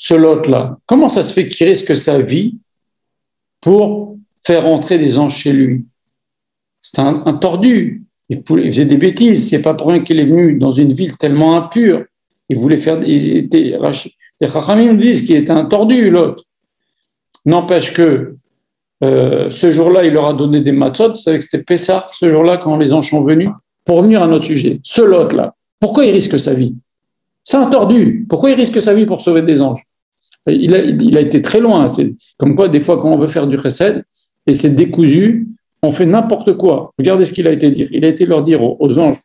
ce Lot-là, comment ça se fait qu'il risque sa vie pour faire entrer des anges chez lui? C'est un tordu. Il faisait des bêtises. C'est pas pour rien qu'il est venu dans une ville tellement impure. Il voulait faire. Les Chachamim nous disent qu'il était un tordu, Lot. N'empêche que ce jour-là, il leur a donné des matzot. Vous savez que c'était Pessah, ce jour-là, quand les anges sont venus. Pour revenir à notre sujet, ce Lot-là, pourquoi il risque sa vie? C'est un tordu. Pourquoi il risque sa vie pour sauver des anges? Il a été très loin. C'est comme quoi, des fois, quand on veut faire du chesed, et c'est décousu, on fait n'importe quoi. Regardez ce qu'il a été dire. Il a été leur dire aux gens,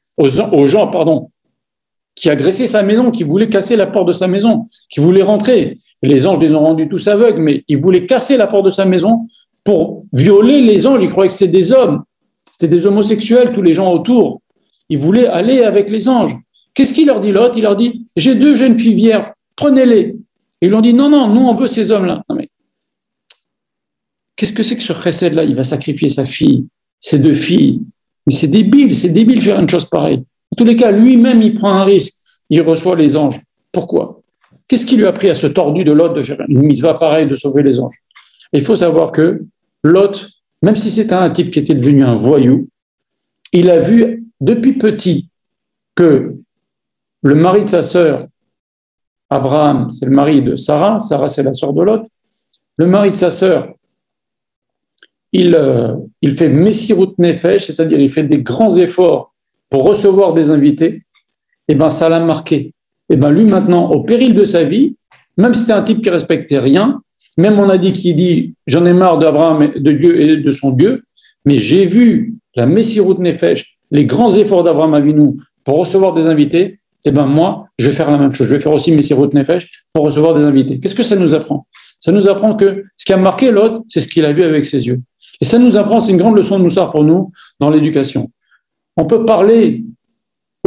qui agressaient sa maison, qui voulaient casser la porte de sa maison, qui voulaient rentrer. Et les anges les ont rendus tous aveugles, mais ils voulaient casser la porte de sa maison pour violer les anges. Ils croyaient que c'était des hommes. C'était des homosexuels, tous les gens autour. Ils voulaient aller avec les anges. Qu'est-ce qu'il leur dit, Lot? Il leur dit, j'ai 2 jeunes filles vierges, prenez-les. Et ils lui ont dit, non, nous on veut ces hommes-là. Non, mais qu'est-ce que c'est que ce chesed-là? Il va sacrifier sa fille, ses 2 filles. Mais c'est débile de faire une chose pareille. En tous les cas, lui-même, il prend un risque. Il reçoit les anges. Pourquoi? Qu'est-ce qui lui a pris à ce tordu de Lot de faire une mitzvah pareille, de sauver les anges? Et il faut savoir que Lot, même si c'était un type qui était devenu un voyou, il a vu depuis petit que le mari de sa sœur, Abraham, c'est le mari de Sarah, c'est la sœur de Lot, le mari de sa sœur, il fait Messirut Nefesh, c'est-à-dire il fait des grands efforts pour recevoir des invités, et bien ça l'a marqué. Et bien lui maintenant, au péril de sa vie, même si c'était un type qui respectait rien, même on a dit qu'il dit j'en ai marre d'Abraham, de Dieu et de son Dieu, mais j'ai vu la Messirut Nefesh, les grands efforts d'Abraham Avinu pour recevoir des invités, et bien moi, je vais faire la même chose. Je vais faire aussi Messirut Nefesh pour recevoir des invités. Qu'est-ce que ça nous apprend? Ça nous apprend que ce qui a marqué Lot, c'est ce qu'il a vu avec ses yeux. Et ça nous apprend, c'est une grande leçon de moussard pour nous dans l'éducation. On peut parler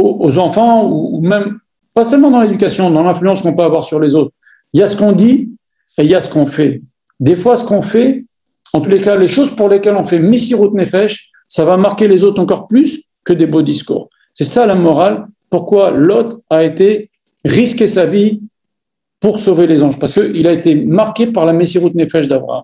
aux enfants, ou même, pas seulement dans l'éducation, dans l'influence qu'on peut avoir sur les autres. Il y a ce qu'on dit et il y a ce qu'on fait. Des fois, ce qu'on fait, en tous les cas, les choses pour lesquelles on fait Messirut Nefesh, ça va marquer les autres encore plus que des beaux discours. C'est ça la morale, pourquoi Lot a été risquer sa vie pour sauver les anges, parce qu'il a été marqué par la Messirut Nefesh d'Abraham.